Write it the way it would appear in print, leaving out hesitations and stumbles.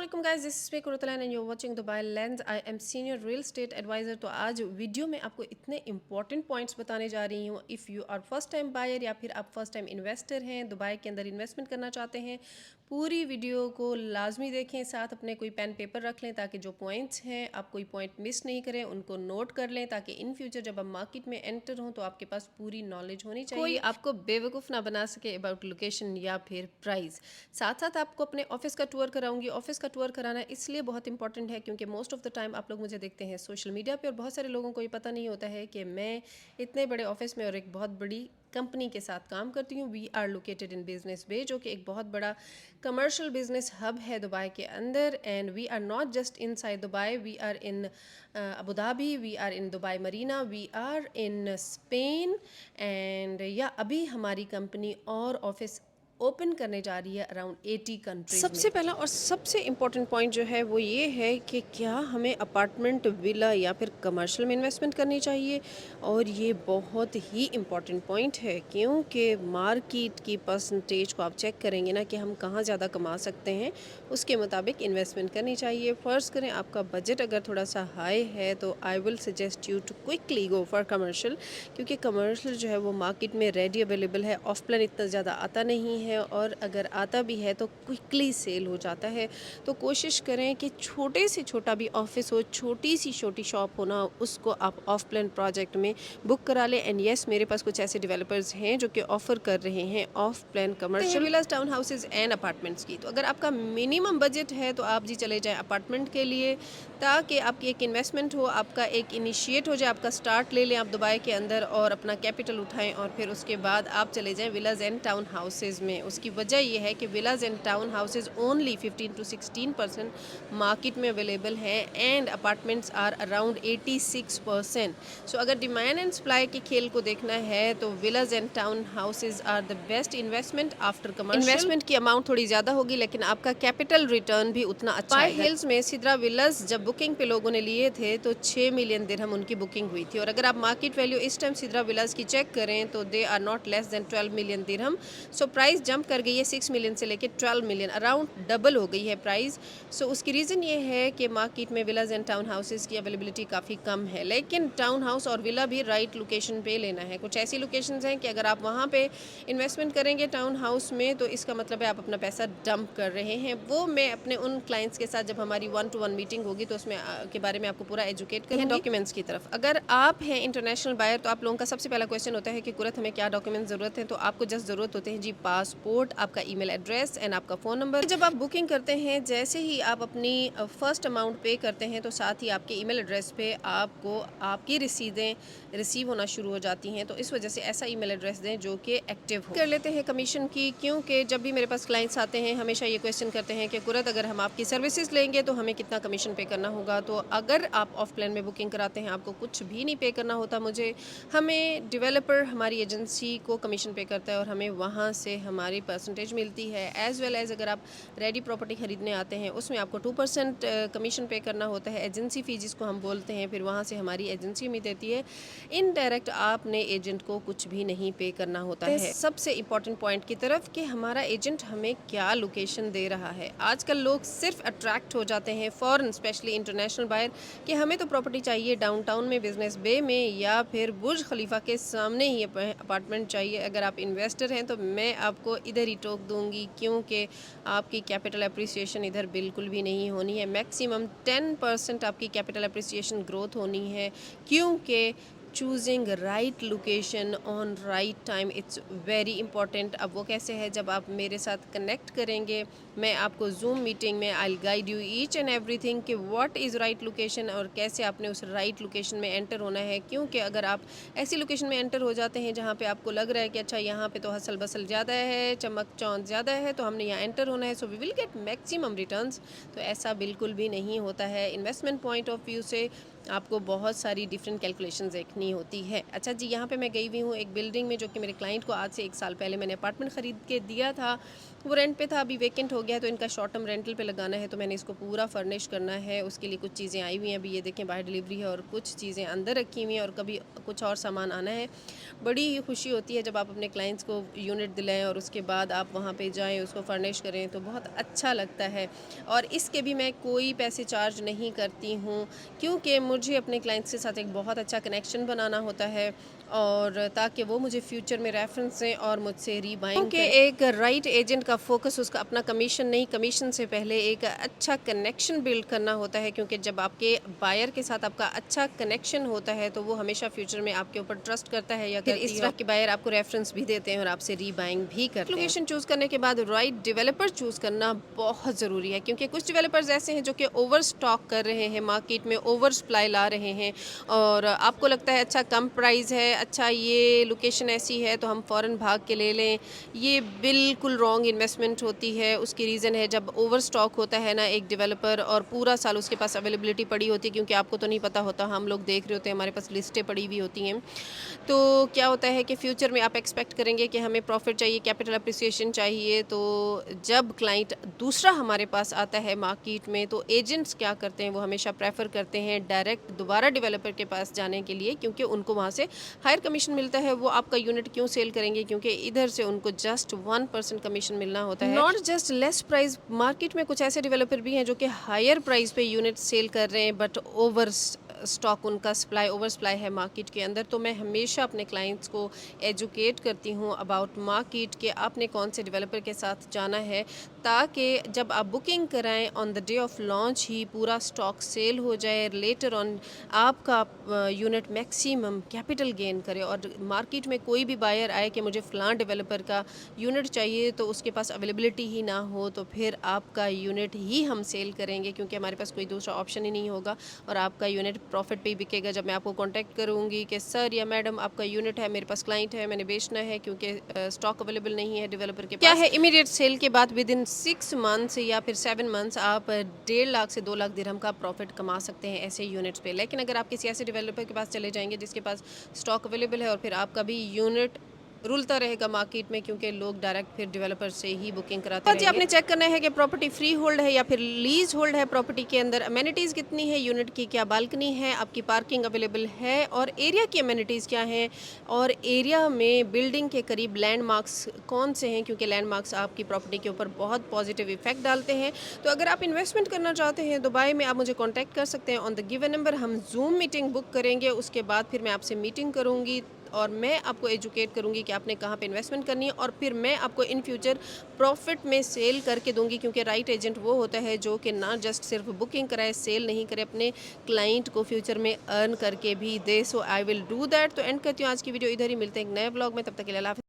अस्सलाम guys, this is कुरतलान and you are watching Dubai lens. I am senior real estate advisor. तो आज video में आपको इतने इंपॉर्टेंट पॉइंट्स बताने जा रही हूँ। If you are first time buyer या फिर आप फर्स्ट टाइम इन्वेस्टर हैं, दुबई के अंदर इन्वेस्टमेंट करना चाहते हैं, पूरी वीडियो को लाजमी देखें। साथ अपने कोई पेन पेपर रख लें ताकि जो पॉइंट्स हैं आप कोई पॉइंट मिस नहीं करें, उनको नोट कर लें ताकि इन फ्यूचर जब आप मार्केट में एंटर हों तो आपके पास पूरी नॉलेज होनी चाहिए, कोई आपको बेवकूफ़ ना बना सके अबाउट लोकेशन या फिर प्राइस। साथ साथ आपको अपने ऑफिस का टूर कराऊंगी। ऑफिस का टूर कराना इसलिए बहुत इंपॉर्टेंट है क्योंकि मोस्ट ऑफ द टाइम आप लोग मुझे देखते हैं सोशल मीडिया पे और बहुत सारे लोगों को ये पता नहीं होता है कि मैं इतने बड़े ऑफिस में और एक बहुत बड़ी कंपनी के साथ काम करती हूँ। We are located in Business Bay, जो कि एक बहुत बड़ा कमर्शियल बिजनेस हब है दुबई के अंदर। And we are not just inside Dubai, we are in Abu Dhabi, we are in Dubai Marina, we are in Spain. एंड या अभी हमारी कंपनी और ऑफिस ओपन करने जा रही है अराउंड 80 कंट्रीज में। सबसे पहला और सबसे इम्पॉर्टेंट पॉइंट जो है वो ये है कि क्या हमें अपार्टमेंट, विला या फिर कमर्शियल में इन्वेस्टमेंट करनी चाहिए। और ये बहुत ही इम्पॉर्टेंट पॉइंट है क्योंकि मार्केट की परसेंटेज को आप चेक करेंगे ना कि हम कहाँ ज़्यादा कमा सकते हैं, उसके मुताबिक इन्वेस्टमेंट करनी चाहिए। फ़र्ज़ करें आपका बजट अगर थोड़ा सा हाई है तो I will suggest you to quickly go for commercial, क्योंकि कमर्शियल जो है वो मार्केट में रेडी अवेलेबल है। ऑफ प्लान इतना ज़्यादा आता नहीं है और अगर आता भी है तो क्विकली सेल हो जाता है। तो कोशिश करें कि छोटे से छोटा भी ऑफिस हो, छोटी सी छोटी शॉप हो ना, उसको आप ऑफ प्लान प्रोजेक्ट में बुक करा लें। एंड येस, मेरे पास कुछ ऐसे डेवलपर्स हैं जो कि ऑफर कर रहे हैं of plan commercial Vilas, town houses and apartments की। तो अगर आपका मिनिमम बजट है तो आप जी चले जाएं अपार्टमेंट के लिए, ताकि आपकी एक इन्वेस्टमेंट हो, आपका एक इनिशिएट हो जाए, आपका स्टार्ट ले लें आप दुबई के अंदर और अपना कैपिटल उठाएं और फिर उसके बाद आप चले जाएं विलाज एंड टाउन हाउसेज में। उसकी वजह यह है कि villas and town houses only 15 to 16% market में अवेलेबल हैं and apartments are around 86%। So अगर डिमांड एंड सप्लाई के खेल को देखना है तो villas and town houses are the best investment after commercial. Investment की अमाउंट थोड़ी ज़्यादा होगी लेकिन आपका कैपिटल रिटर्न भी उतना अच्छा है। हिल्स में सिद्रा विलाज जब बुकिंग पे लोगों ने लिए थे तो 6 मिलियन दिरहम उनकी बुकिंग हुई थी, और अगर आप मार्केट वैल्यू इस टाइम सिद्रा विलाज की चेक करें तो they are not less than 12 million dirham. So price jump कर गई है 6 मिलियन से लेकर 12 मिलियन, अराउंड डबल हो गई है प्राइस। सो उसकी रीज़न ये है कि मार्केट में विलाज एंड टाउन हाउसेज की अवेलेबिलिटी काफ़ी कम है, लेकिन टाउन हाउस और विला भी राइट लोकेशन पे लेना है। कुछ ऐसी लोकेशंस हैं कि अगर आप वहाँ पे इन्वेस्टमेंट करेंगे टाउन हाउस में तो इसका मतलब है आप अपना पैसा डंप कर रहे हैं। वो मैं अपने उन क्लाइंट्स के साथ जब हमारी 1-to-1 मीटिंग होगी तो उसमें के बारे में आपको पूरा एजुकेट करेंगे। डॉक्यूमेंट्स की तरफ अगर आप हैं इंटरनेशनल बायर तो आप लोगों का सबसे पहला क्वेश्चन होता है कि कुरत हमें क्या डॉक्यूमेंट ज़रूरत है। तो आपको जस्ट ज़रूरत होते हैं जी पासपोर्ट, आपका ईमेल एड्रेस एंड आपका फ़ोन नंबर। जब आप बुकिंग करते हैं, जैसे ही आप अपनी फर्स्ट अमाउंट पे करते हैं तो साथ ही आपके ईमेल एड्रेस पे आपको आपकी रसीदें रिसीव होना शुरू हो जाती हैं। तो इस वजह से ऐसा ईमेल एड्रेस दें जो कि एक्टिव हो। कर लेते हैं कमीशन की, क्योंकि जब भी मेरे पास क्लाइंट्स आते हैं हमेशा ये क्वेश्चन करते हैं कि कुरत अगर हम आपकी सर्विसेज लेंगे तो हमें कितना कमीशन पे करना होगा। तो अगर आप ऑफ प्लान में बुकिंग कराते हैं आपको कुछ भी नहीं पे करना होता मुझे, हमें डेवलपर हमारी एजेंसी को कमीशन पे करता है और हमें वहाँ से हमारी परसेंटेज मिलती है। एज़ वेल एज़ अगर आप रेडी प्रॉपर्टी ख़रीदने आते हैं उसमें आपको 2% कमीशन पे करना होता है, एजेंसी फ़ी जिसको हम बोलते हैं, फिर वहाँ से हमारी एजेंसी में देती है। इनडायरेक्ट आपने एजेंट को कुछ भी नहीं पे करना होता है। सबसे इम्पॉर्टेंट पॉइंट की तरफ कि हमारा एजेंट हमें क्या लोकेशन दे रहा है। आजकल लोग सिर्फ अट्रैक्ट हो जाते हैं फ़ॉरेन, स्पेशली इंटरनेशनल बायर, कि हमें तो प्रॉपर्टी चाहिए डाउनटाउन में, बिजनेस बे में या फिर बुर्ज खलीफा के सामने ही अपार्टमेंट चाहिए। अगर आप इन्वेस्टर हैं तो मैं आपको इधर ही टोक दूंगी, क्योंकि आपकी कैपिटल अप्रिसिएशन इधर बिल्कुल भी नहीं होनी है। मैक्सिमम 10% आपकी कैपिटल अप्रिसिएशन ग्रोथ होनी है, क्योंकि choosing right location on right time it's very important. अब वो कैसे है, जब आप मेरे साथ कनेक्ट करेंगे मैं आपको जूम मीटिंग में आई guide you each and everything कि व्हाट इज़ राइट लोकेशन और कैसे आपने उस राइट लोकेशन में एंटर होना है। क्योंकि अगर आप ऐसी लोकेशन में एंटर हो जाते हैं जहाँ पे आपको लग रहा है कि अच्छा यहाँ पे तो हसल बसल ज़्यादा है, चमक चौंध ज़्यादा है, तो हमने यहाँ एंटर होना है, so we will get maximum returns, तो ऐसा बिल्कुल भी नहीं होता है। इन्वेस्टमेंट पॉइंट ऑफ व्यू से आपको बहुत सारी डिफरेंट कैलकुलेशंस देखनी होती है। अच्छा जी, यहाँ पे मैं गई हुई हूँ एक बिल्डिंग में, जो कि मेरे क्लाइंट को आज से 1 साल पहले मैंने अपार्टमेंट ख़रीद के दिया था। वो रेंट पे था, अभी वेकेंट हो गया है, तो इनका शॉर्ट टर्म रेंटल पे लगाना है, तो मैंने इसको पूरा फर्निश करना है। उसके लिए कुछ चीज़ें आई हुई हैं, अभी ये देखें बाहर डिलीवरी है और कुछ चीज़ें अंदर रखी हुई हैं और कभी कुछ और सामान आना है। बड़ी ही खुशी होती है जब आप अपने क्लाइंट्स को यूनिट दिलाएँ और उसके बाद आप वहाँ पे जाएँ, उसको फर्निश करें, तो बहुत अच्छा लगता है। और इसके भी मैं कोई पैसे चार्ज नहीं करती हूँ, क्योंकि मुझे अपने क्लाइंट्स के साथ एक बहुत अच्छा कनेक्शन बनाना होता है, और ताकि वो मुझे फ्यूचर में रेफरेंस दें और मुझसे रीबाइंग करें। एक राइट एजेंट का फोकस उसका अपना कमीशन नहीं, कमीशन से पहले एक अच्छा कनेक्शन बिल्ड करना होता है, क्योंकि जब आपके बायर के साथ आपका अच्छा कनेक्शन होता है तो वो हमेशा फ्यूचर में आपके ऊपर ट्रस्ट करता है, या फिर इस तरह के बायर आपको रेफरेंस भी देते हैं और आपसे रीबाइंग भी करते हैं। लोकेशन चूज़ करने के बाद राइट डेवलपर चूज़ करना बहुत ज़रूरी है, क्योंकि कुछ डेवलपर्स ऐसे हैं जो कि ओवर स्टॉक कर रहे हैं, मार्केट में ओवर सप्लाई ला रहे हैं, और आपको लगता है अच्छा कम प्राइस है, अच्छा ये लोकेशन ऐसी है तो हम फ़ौरन भाग के ले लें। ये बिल्कुल रॉन्ग इन्वेस्टमेंट होती है। उसकी रीज़न है, जब ओवर स्टॉक होता है ना एक डेवलपर, और पूरा साल उसके पास अवेलेबिलिटी पड़ी होती है, क्योंकि आपको तो नहीं पता होता, हम लोग देख रहे होते हैं, हमारे पास लिस्टें पड़ी हुई होती हैं। तो क्या होता है कि फ्यूचर में आप एक्सपेक्ट करेंगे कि हमें प्रॉफिट चाहिए, कैपिटल अप्रिसिएशन चाहिए, तो जब क्लाइंट दूसरा हमारे पास आता है मार्केट में, तो एजेंट्स क्या करते हैं, वो हमेशा प्रेफर करते हैं डायरेक्ट दोबारा डेवलपर के पास जाने के लिए, क्योंकि उनको वहाँ से हायर कमीशन मिलता है। वो आपका यूनिट क्यों सेल करेंगे, क्योंकि इधर से उनको जस्ट 1% कमीशन मिलना होता है, not just less price. Market में कुछ ऐसे डेवलपर भी हैं जो कि हायर प्राइस पे यूनिट सेल कर रहे हैं, बट ओवर स्टॉक उनका सप्लाई ओवर सप्लाई है मार्केट के अंदर। तो मैं हमेशा अपने क्लाइंट्स को एजुकेट करती हूँ अबाउट मार्केट के आपने कौन से डेवलपर के साथ जाना है, ताकि जब आप बुकिंग कराएं on the day of launch ही पूरा स्टॉक सेल हो जाए, लेटर ऑन आपका यूनिट मैक्सिमम कैपिटल गेन करे। और मार्केट में कोई भी बायर आए कि मुझे फ़लाँ डेवलपर का यूनिट चाहिए, तो उसके पास अवेलेबिलिटी ही ना हो, तो फिर आपका यूनिट ही हम सेल करेंगे, क्योंकि हमारे पास कोई दूसरा ऑप्शन ही नहीं होगा, और आपका यूनिट प्रॉफिट पे ही बिकेगा। जब मैं आपको कांटेक्ट करूंगी कि सर या मैडम आपका यूनिट है, मेरे पास क्लाइंट है, मैंने बेचना है, क्योंकि स्टॉक अवेलेबल नहीं है डेवलपर के पास, क्या है इमीडिएट सेल के बाद विद इन 6 मंथ्स या फिर 7 मंथ्स आप 1.5 लाख से 2 लाख दिरहम का प्रॉफिट कमा सकते हैं ऐसे यूनिट्स पे। लेकिन अगर आप किसी ऐसे डेवलपर के पास चले जाएंगे जिसके पास स्टॉक अवेलेबल है, और फिर आपका भी यूनिट रुलता रहेगा मार्केट में, क्योंकि लोग डायरेक्ट फिर डेवलपर से ही बुकिंग कराते हैं। जी, आपने चेक करना है कि प्रॉपर्टी फ्री होल्ड है या फिर लीज होल्ड है, प्रॉपर्टी के अंदर अमेनिटीज़ कितनी है, यूनिट की क्या बालकनी है, आपकी पार्किंग अवेलेबल है, और एरिया की अमेनिटीज़ क्या हैं, और एरिया में बिल्डिंग के करीब लैंडमार्क्स कौन से हैं, क्योंकि लैंडमार्क्स आपकी प्रॉपर्टी के ऊपर बहुत पॉजिटिव इफेक्ट डालते हैं। तो अगर आप इन्वेस्टमेंट करना चाहते हैं दुबई में, आप मुझे कॉन्टैक्ट कर सकते हैं ऑन द गिवन नंबर। हम जूम मीटिंग बुक करेंगे, उसके बाद फिर मैं आपसे मीटिंग करूँगी और मैं आपको एजुकेट करूंगी कि आपने कहाँ पे इन्वेस्टमेंट करनी है, और फिर मैं आपको इन फ्यूचर प्रॉफिट में सेल करके दूंगी, क्योंकि राइट एजेंट वो होता है जो कि ना जस्ट सिर्फ बुकिंग कराए, सेल नहीं करे, अपने क्लाइंट को फ्यूचर में अर्न करके भी दे। सो आई विल डू दैट। तो एंड करती हूँ आज की वीडियो इधर ही, मिलते हैं एक नए ब्लॉग में, तब तक के लिए अल्लाह हाफ़िज़।